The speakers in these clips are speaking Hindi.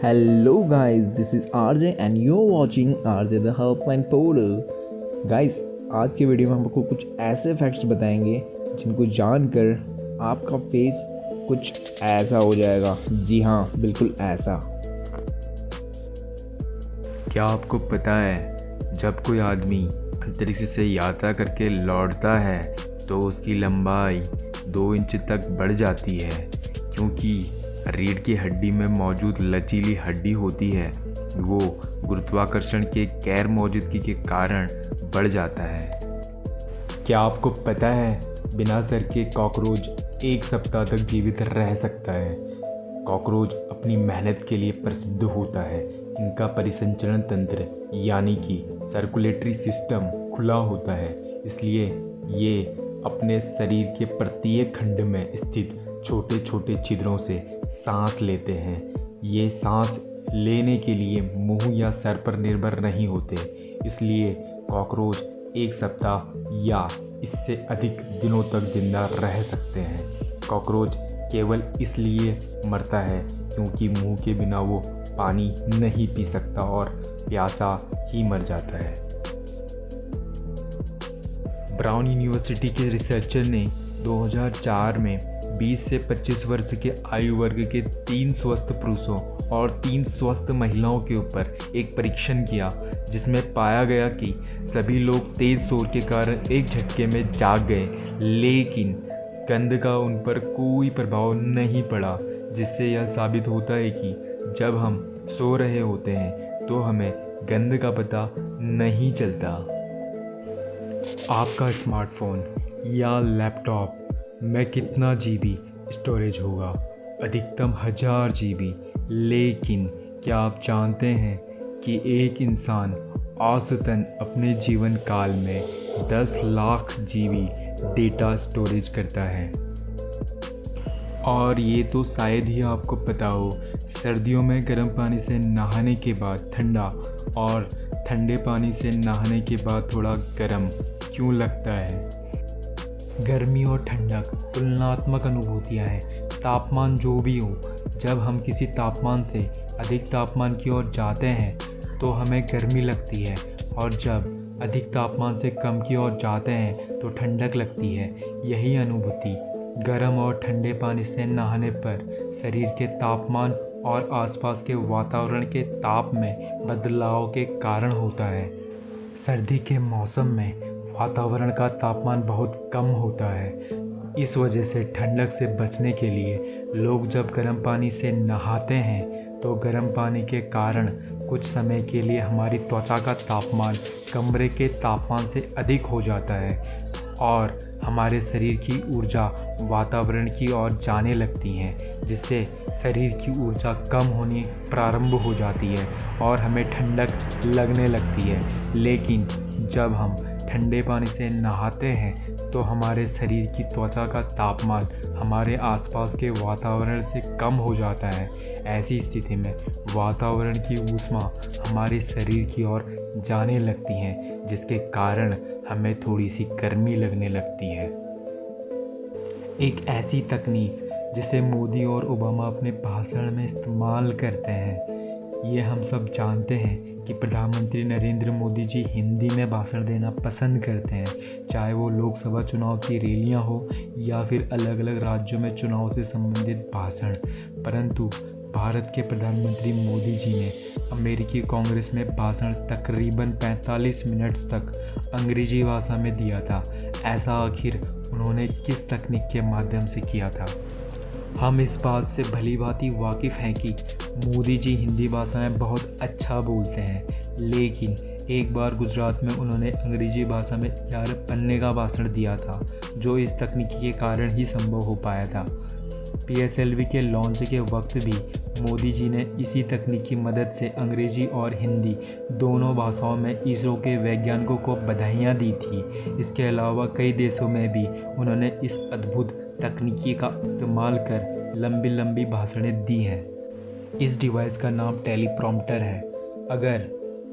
Hello guys, this is RJ and you're watching RJ the Helpline Portal. Guys, आज की वीडियो में हम आपको कुछ ऐसे फैक्ट्स बताएंगे जिनको जानकर आपका फेस कुछ ऐसा हो जाएगा। जी हाँ, बिल्कुल ऐसा। क्या आपको पता है जब कोई आदमी अंतरिक्ष से यात्रा करके लौटता है तो उसकी लंबाई 2 इंच तक बढ़ जाती है, क्योंकि रीढ़ की हड्डी में मौजूद लचीली हड्डी होती है, वो गुरुत्वाकर्षण के गैर मौजूदगी के कारण बढ़ जाता है। क्या आपको पता है बिना सर के कॉकरोच 1 सप्ताह तक जीवित रह सकता है। कॉकरोच अपनी मेहनत के लिए प्रसिद्ध होता है। इनका परिसंचरण तंत्र यानी कि सर्कुलेटरी सिस्टम खुला होता है, इसलिए ये अपने शरीर के प्रत्येक खंड में स्थित छोटे छोटे छिद्रों से सांस लेते हैं। ये सांस लेने के लिए मुंह या सर पर निर्भर नहीं होते, इसलिए कॉकरोच 1 सप्ताह या इससे अधिक दिनों तक जिंदा रह सकते हैं। कॉकरोच केवल इसलिए मरता है क्योंकि मुंह के बिना वो पानी नहीं पी सकता और प्यासा ही मर जाता है। ब्राउन यूनिवर्सिटी के रिसर्चर ने 2004 में 20 से 25 वर्ष के आयु वर्ग के 3 स्वस्थ पुरुषों और 3 स्वस्थ महिलाओं के ऊपर एक परीक्षण किया, जिसमें पाया गया कि सभी लोग तेज शोर के कारण एक झटके में जाग गए, लेकिन गंध का उन पर कोई प्रभाव नहीं पड़ा, जिससे यह साबित होता है कि जब हम सो रहे होते हैं तो हमें गंध का पता नहीं चलता। आपका स्मार्टफोन या लैपटॉप में कितना जीबी स्टोरेज होगा? अधिकतम 1000 जीबी। लेकिन क्या आप जानते हैं कि एक इंसान औसतन अपने जीवन काल में 10 लाख जीबी डेटा स्टोरेज करता है? और ये तो शायद ही आपको पता हो, सर्दियों में गर्म पानी से नहाने के बाद ठंडा और ठंडे पानी से नहाने के बाद थोड़ा गर्म क्यों लगता है? गर्मी और ठंडक तुलनात्मक अनुभूतियाँ हैं। तापमान जो भी हो, जब हम किसी तापमान से अधिक तापमान की ओर जाते हैं तो हमें गर्मी लगती है, और जब अधिक तापमान से कम की ओर जाते हैं तो ठंडक लगती है। यही अनुभूति गर्म और ठंडे पानी से नहाने पर शरीर के तापमान और आसपास के वातावरण के ताप में बदलाव के कारण होता है। सर्दी के मौसम में वातावरण का तापमान बहुत कम होता है। इस वजह से ठंडक से बचने के लिए लोग जब गर्म पानी से नहाते हैं तो गर्म पानी के कारण कुछ समय के लिए हमारी त्वचा का तापमान कमरे के तापमान से अधिक हो जाता है और हमारे शरीर की ऊर्जा वातावरण की ओर जाने लगती है, जिससे शरीर की ऊर्जा कम होनी प्रारंभ हो जाती है और हमें ठंडक लगने लगती है। लेकिन जब हम ठंडे पानी से नहाते हैं तो हमारे शरीर की त्वचा का तापमान हमारे आसपास के वातावरण से कम हो जाता है। ऐसी स्थिति में वातावरण की ऊष्मा हमारे शरीर की ओर जाने लगती है, जिसके कारण हमें थोड़ी सी गर्मी लगने लगती है। एक ऐसी तकनीक जिसे मोदी और ओबामा अपने भाषण में इस्तेमाल करते हैं। ये हम सब जानते हैं कि प्रधानमंत्री नरेंद्र मोदी जी हिंदी में भाषण देना पसंद करते हैं, चाहे वो लोकसभा चुनाव की रैलियां हो या फिर अलग अलग राज्यों में चुनाव से संबंधित भाषण। परंतु भारत के प्रधानमंत्री मोदी जी ने अमेरिकी कांग्रेस में भाषण तकरीबन 45 मिनट तक अंग्रेजी भाषा में दिया था। ऐसा आखिर उन्होंने किस तकनीक के माध्यम से किया था? हम इस बात से भली भांति वाकिफ़ हैं कि मोदी जी हिंदी भाषा में बहुत अच्छा बोलते हैं, लेकिन एक बार गुजरात में उन्होंने अंग्रेजी भाषा में 11 पन्ने का भाषण दिया था, जो इस तकनीक के कारण ही संभव हो पाया था। PSLV के लॉन्च के वक्त भी मोदी जी ने इसी तकनीक की मदद से अंग्रेजी और हिंदी दोनों भाषाओं में इसरो के वैज्ञानिकों को बधाइयाँ दी थी। इसके अलावा कई देशों में भी उन्होंने इस अद्भुत तकनीकी का इस्तेमाल कर लंबी लंबी भाषणें दी हैं। इस डिवाइस का नाम टेलीप्रॉम्प्टर है। अगर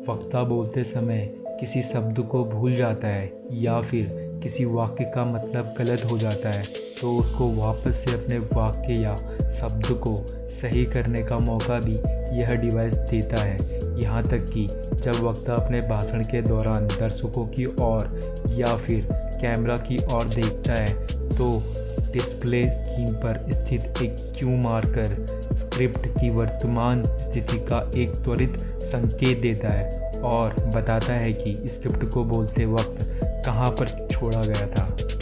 वक्ता बोलते समय किसी शब्द को भूल जाता है या फिर किसी वाक्य का मतलब गलत हो जाता है तो उसको वापस से अपने वाक्य या शब्द को सही करने का मौका भी यह डिवाइस देता है। यहाँ तक कि जब वक्ता अपने भाषण के दौरान दर्शकों की ओर या फिर कैमरा की ओर देखता है तो डिस्प्ले स्क्रीन पर स्थित एक क्यू मार्कर स्क्रिप्ट की वर्तमान स्थिति का एक त्वरित संकेत देता है और बताता है कि स्क्रिप्ट को बोलते वक्त कहाँ पर छोड़ा गया था।